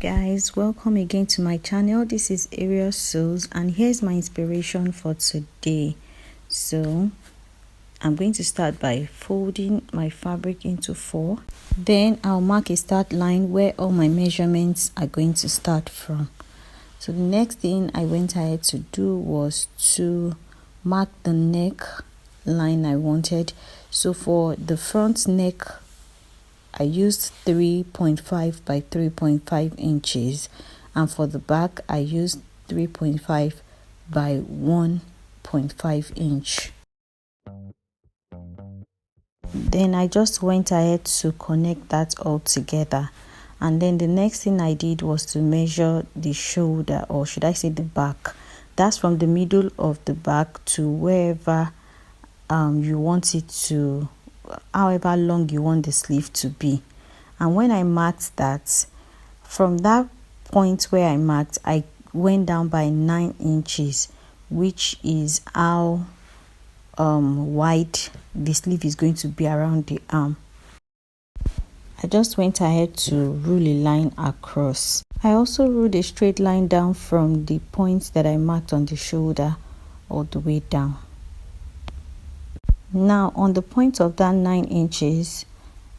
Guys, welcome again to my channel. This is Arius Sews and here's my inspiration for today. So I'm going to start by folding my fabric into 4. Then I'll mark a start line where all my measurements are going to start from. So the next thing I went ahead to do was to mark the neck line I wanted. So for the front neck, I used 3.5 by 3.5 inches, and for the back I used 3.5 by 1.5 inch. Then I just went ahead to connect that all together, and then the next thing I did was to measure the shoulder, or should I say the back. That's from the middle of the back to wherever you want it to, however long you want the sleeve to be. And when I marked that, from that point where I marked, I went down by 9 inches, which is how wide the sleeve is going to be around the arm. I just went ahead to rule a line across. I also ruled a straight line down from the point that I marked on the shoulder all the way down. Now on the point of that 9 inches,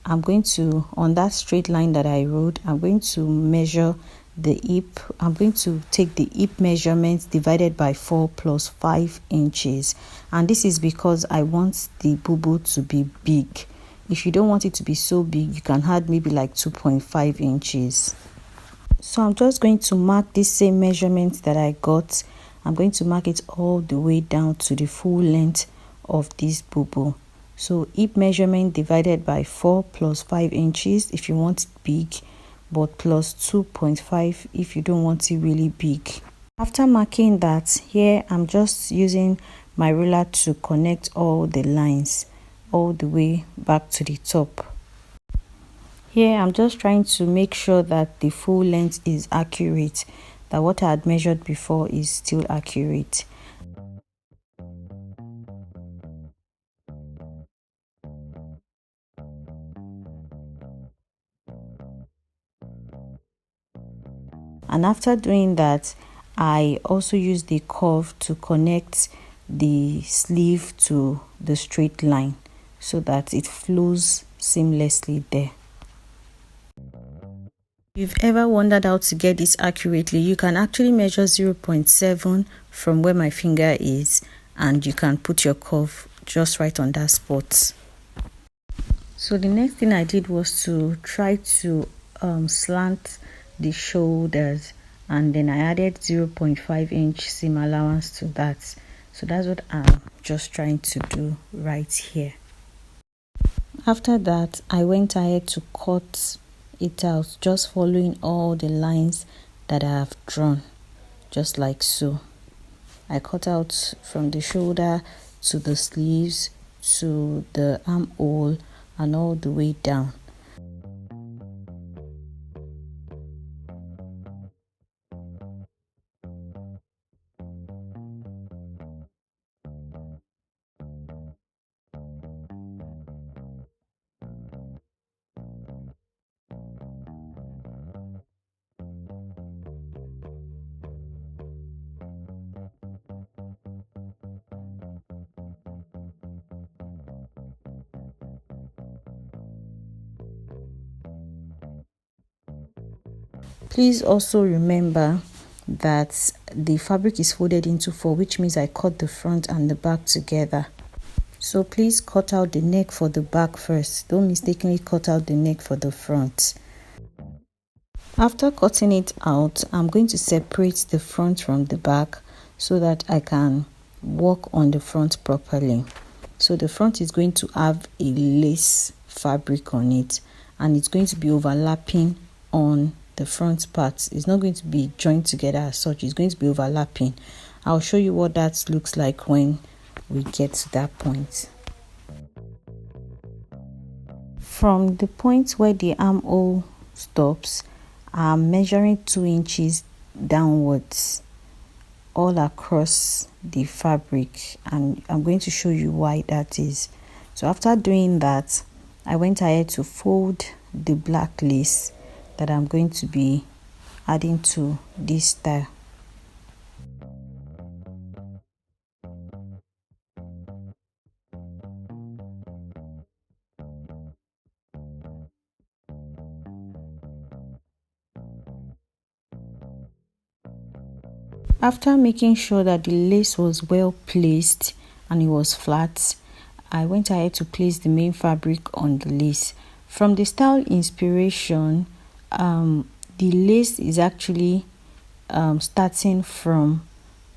I'm going to, on that straight line that I ruled, I'm going to measure the hip. I'm going to take the hip measurements divided by 4 plus 5 inches. And this is because I want the bubu to be big. If you don't want it to be so big, you can add maybe like 2.5 inches. So I'm just going to mark this same measurement that I got. I'm going to mark it all the way down to the full length of this bubu. So hip measurement divided by 4 plus 5 inches if you want it big, but plus 2.5 if you don't want it really big. After marking that, here I'm just using my ruler to connect all the lines all the way back to the top. Here I'm just trying to make sure that the full length is accurate, that what I had measured before is still accurate. And after doing that, I also use the curve to connect the sleeve to the straight line so that it flows seamlessly there. If you've ever wondered how to get this accurately, you can actually measure 0.7 from where my finger is, and you can put your curve just right on that spot. So the next thing I did was to try to slant the shoulders, and then I added 0.5 inch seam allowance to that. So that's what I'm just trying to do right here. After that, I went ahead to cut it out, just following all the lines that I have drawn, just like so. I cut out from the shoulder to the sleeves to the armhole and all the way down. Please also remember that the fabric is folded into 4, which means I cut the front and the back together. So please cut out the neck for the back first. Don't mistakenly cut out the neck for the front. After cutting it out, I'm going to separate the front from the back so that I can work on the front properly. So the front is going to have a lace fabric on it, and it's going to be overlapping on the front part. It's not going to be joined together as such. It's going to be overlapping. I'll show you what that looks like when we get to that point. From the point where the armhole stops, I'm measuring 2 inches downwards all across the fabric, and I'm going to show you why that is. So after doing that, I went ahead to fold the black lace that I'm going to be adding to this style. After making sure that the lace was well placed and it was flat, I went ahead to place the main fabric on the lace. From the style inspiration, the lace is actually starting from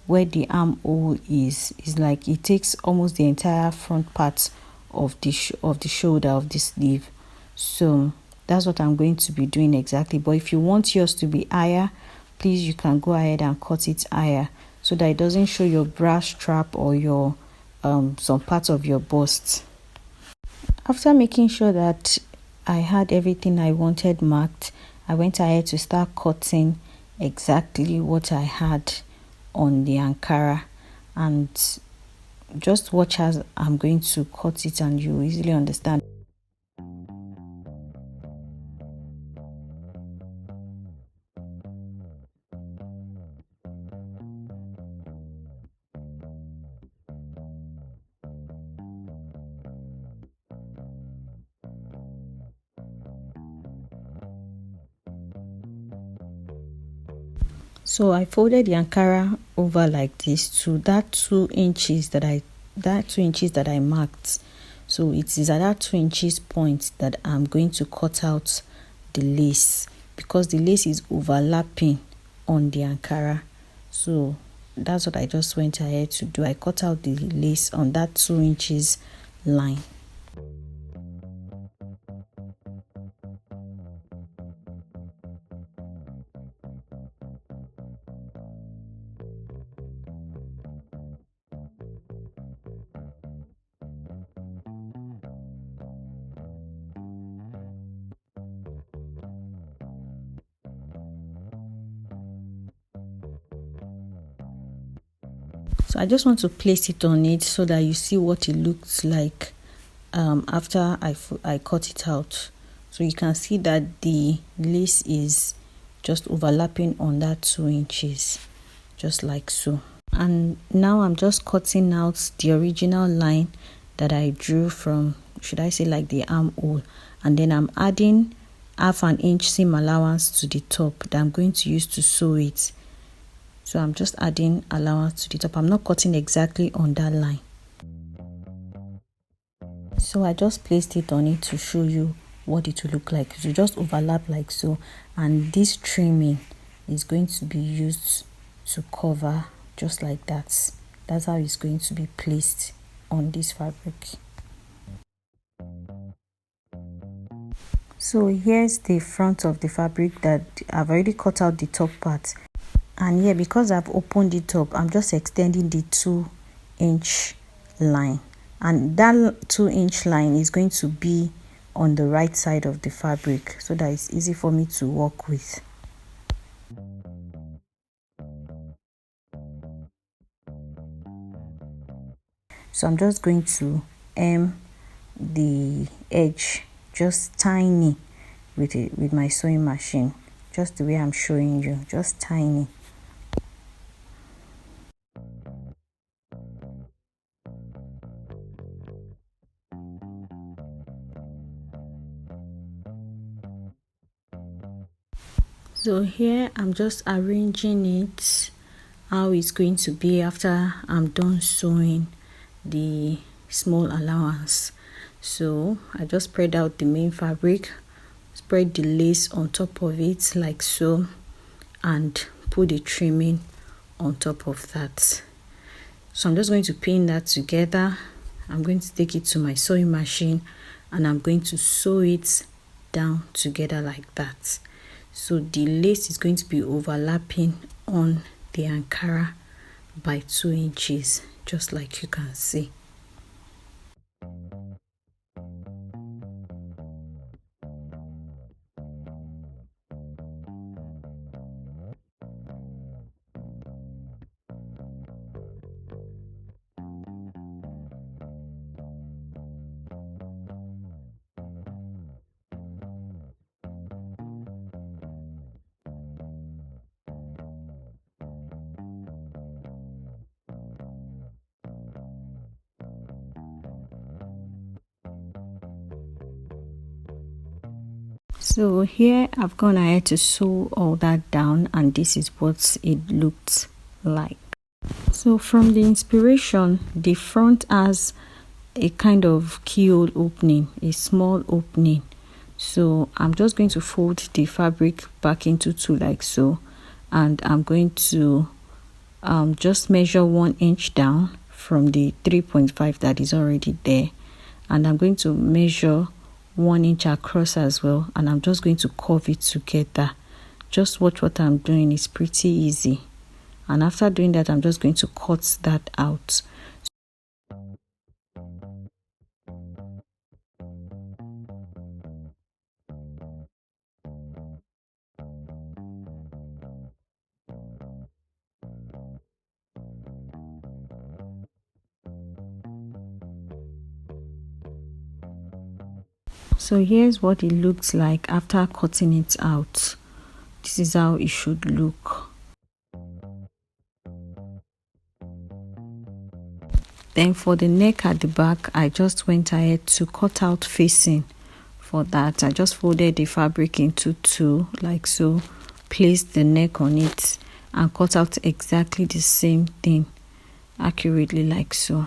where the armhole is. It's like it takes almost the entire front part of the shoulder of the sleeve. So that's what I'm going to be doing exactly. But if you want yours to be higher, please, you can go ahead and cut it higher so that it doesn't show your bra strap or your some parts of your bust. After making sure that I had everything I wanted marked, I went ahead to start cutting exactly what I had on the Ankara, and just watch as I'm going to cut it and you easily understand. So I folded the Ankara over like this to that 2 inches that I marked. So it is at that 2 inches point that I'm going to cut out the lace, because the lace is overlapping on the Ankara. So that's what I just went ahead to do. I cut out the lace on that 2 inches line. So I just want to place it on it so that you see what it looks like after I cut it out. So you can see that the lace is just overlapping on that 2 inches, just like so. And now I'm just cutting out the original line that I drew from, should I say, like the armhole, and then I'm adding half an inch seam allowance to the top that I'm going to use to sew it. So I'm just adding allowance to the top. I'm not cutting exactly on that line. So I just placed it on it to show you what it will look like. So just overlap like so, and this trimming is going to be used to cover just like that. That's how it's going to be placed on this fabric. So here's the front of the fabric that I've already cut out the top part. And here, because I've opened it up, I'm just extending the 2-inch line, and that 2-inch line is going to be on the right side of the fabric so that it's easy for me to work with. So I'm just going to hem the edge just tiny with my sewing machine, just the way I'm showing you, just tiny. So here I'm just arranging it how it's going to be after I'm done sewing the small allowance. So I just spread out the main fabric, spread the lace on top of it like so, and put the trimming on top of that. So I'm just going to pin that together. I'm going to take it to my sewing machine and I'm going to sew it down together like that. So the lace is going to be overlapping on the Ankara by 2 inches, just like you can see. So here I've gone ahead to sew all that down, and this is what it looked like. So from the inspiration, the front has a kind of keyhole opening, a small opening. So I'm just going to fold the fabric back into two like so, and I'm going to just measure 1 inch down from the 3.5 that is already there, and I'm going to measure 1 inch across as well, and I'm just going to curve it together. Just watch what I'm doing, it's pretty easy. And after doing that, I'm just going to cut that out. So here's what it looks like after cutting it out. This is how it should look. Then for the neck at the back, I just went ahead to cut out facing. For that, I just folded the fabric into two like so, placed the neck on it, and cut out exactly the same thing accurately like so.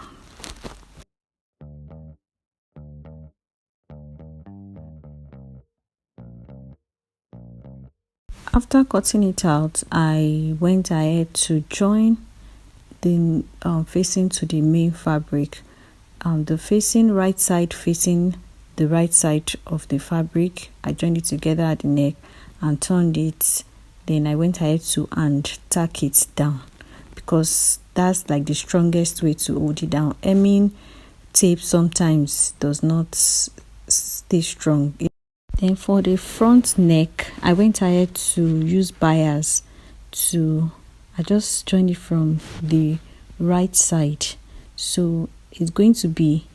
After cutting it out, I went ahead to join the facing to the main fabric. The facing right side facing the right side of the fabric, I joined it together at the neck and turned it. Then I went ahead to and tack it down, because that's like the strongest way to hold it down. Hemming tape sometimes does not stay strong. Then for the front neck, I went ahead to use bias to, I just joined it from the right side. So it's going to be,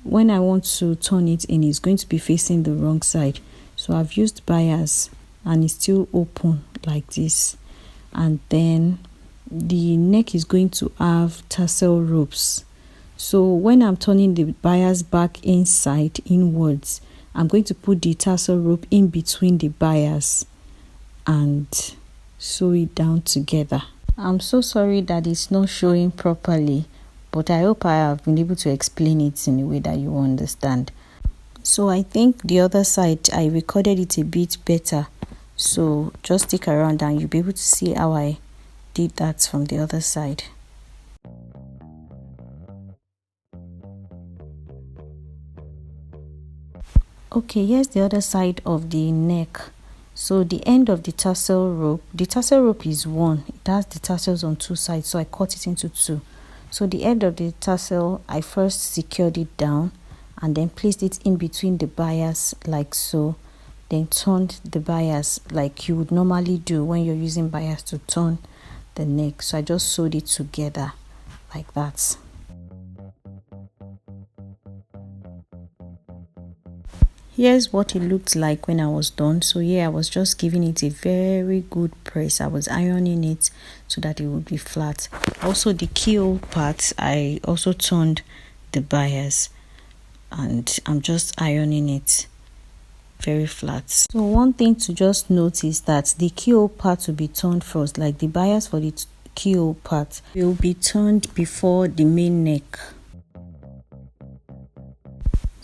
when I want to turn it in, it's going to be facing the wrong side. So I've used bias and it's still open like this. And then the neck is going to have tassel ropes. So when I'm turning the bias back inside, inwards, I'm going to put the tassel rope in between the bias and sew it down together. I'm so sorry that it's not showing properly, but I hope I have been able to explain it in a way that you understand. So I think the other side, I recorded it a bit better. So just stick around and you'll be able to see how I did that from the other side. Okay, here's the other side of the neck. So the end of the tassel rope is one. It has the tassels on two sides, so I cut it into two. So the end of the tassel, I first secured it down and then placed it in between the bias like so. Then turned the bias like you would normally do when you're using bias to turn the neck. So I just sewed it together like that. Here's what it looked like when I was done. So here I was just giving it a very good press. I was ironing it so that it would be flat. Also the keyhole part, I also turned the bias and I'm just ironing it very flat. So one thing to just note is that the keyhole part will be turned first, like the bias for the keyhole part will be turned before the main neck.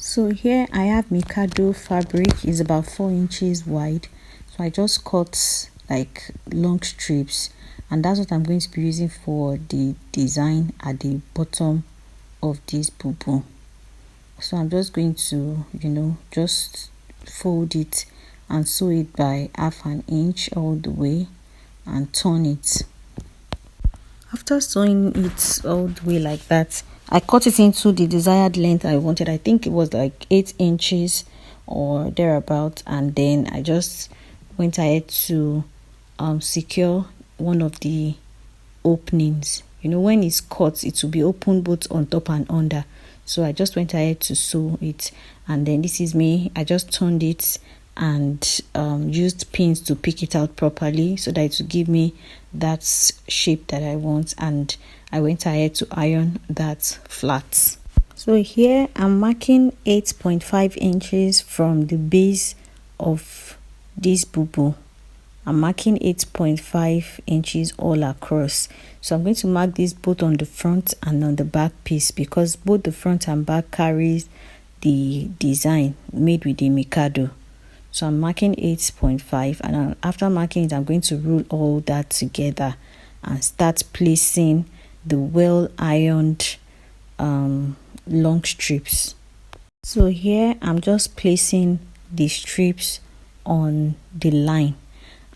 So here I have Mikado fabric, is about 4 inches wide. So I just cut like long strips, and that's what I'm going to be using for the design at the bottom of this bubu. So I'm just going to, just fold it and sew it by 1/2 inch all the way and turn it. After sewing it all the way like that, I cut it into the desired length I wanted. I think it was like 8 inches or thereabout, and then I just went ahead to secure one of the openings. When it's cut, it will be open both on top and under. So I just went ahead to sew it, and then this is me. I just turned it and used pins to pick it out properly so that it will give me that shape that I want, and I went ahead to iron that flat. So here I'm marking 8.5 inches from the base of this bubu. I'm marking 8.5 inches all across. So I'm going to mark this both on the front and on the back piece, because both the front and back carries the design made with the Mikado. So I'm marking 8.5, and after marking it, I'm going to rule all that together and start placing the well ironed long strips. So here I'm just placing the strips on the line,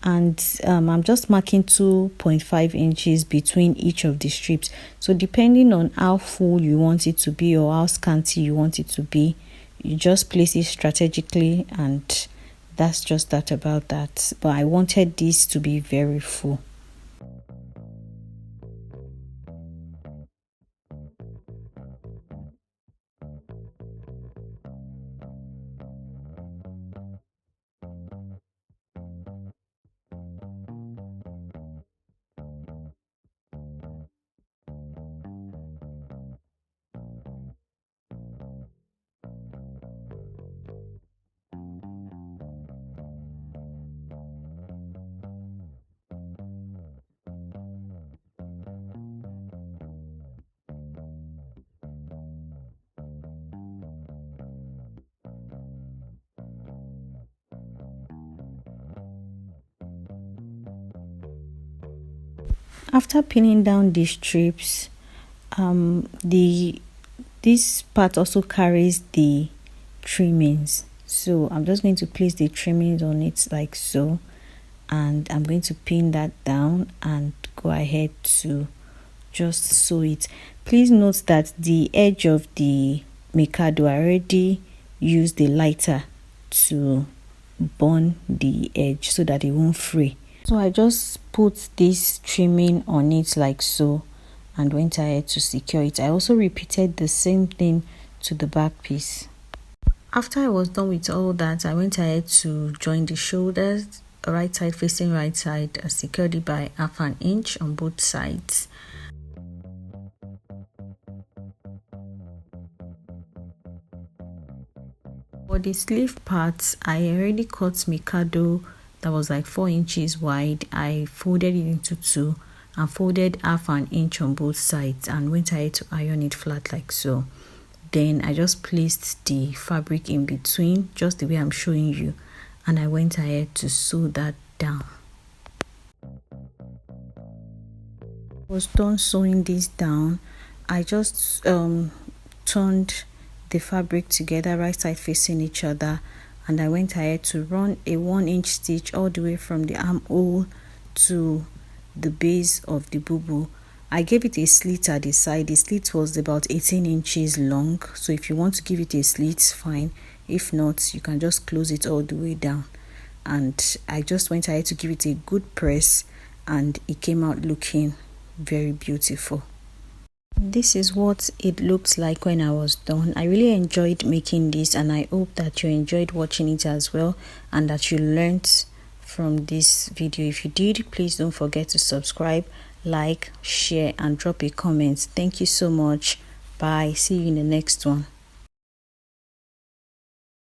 and I'm just marking 2.5 inches between each of the strips. So depending on how full you want it to be or how scanty you want it to be, you just place it strategically, and that's just that about that. But I wanted this to be very full. After pinning down the strips, this part also carries the trimmings. So I'm just going to place the trimmings on it like so, and I'm going to pin that down and go ahead to just sew it. Please note that the edge of the Mikado, I already used the lighter to burn the edge so that it won't fray. So I just put this trimming on it like so and went ahead to secure it. I also repeated the same thing to the back piece. After I was done with all that, I went ahead to join the shoulders, right side facing right side. I secured it by 1/2 inch on both sides. For the sleeve parts, I already cut Mikado that was like 4 inches wide. I folded it into two and folded 1/2 inch on both sides and went ahead to iron it flat like so. Then I just placed the fabric in between, just the way I'm showing you, and I went ahead to sew that down. Was done sewing this down, I just turned the fabric together, right side facing each other, and I went ahead to run a 1-inch stitch all the way from the armhole to the base of the bubu. I gave it a slit at the side. The slit was about 18 inches long, so if you want to give it a slit, fine. If not, you can just close it all the way down. And I just went ahead to give it a good press, and it came out looking very beautiful. This is what it looked like when I was done. I really enjoyed making this, and I hope that you enjoyed watching it as well and that you learned from this video. If you did, please don't forget to subscribe, like, share, and drop a comment. Thank you so much. Bye. See you in the next one.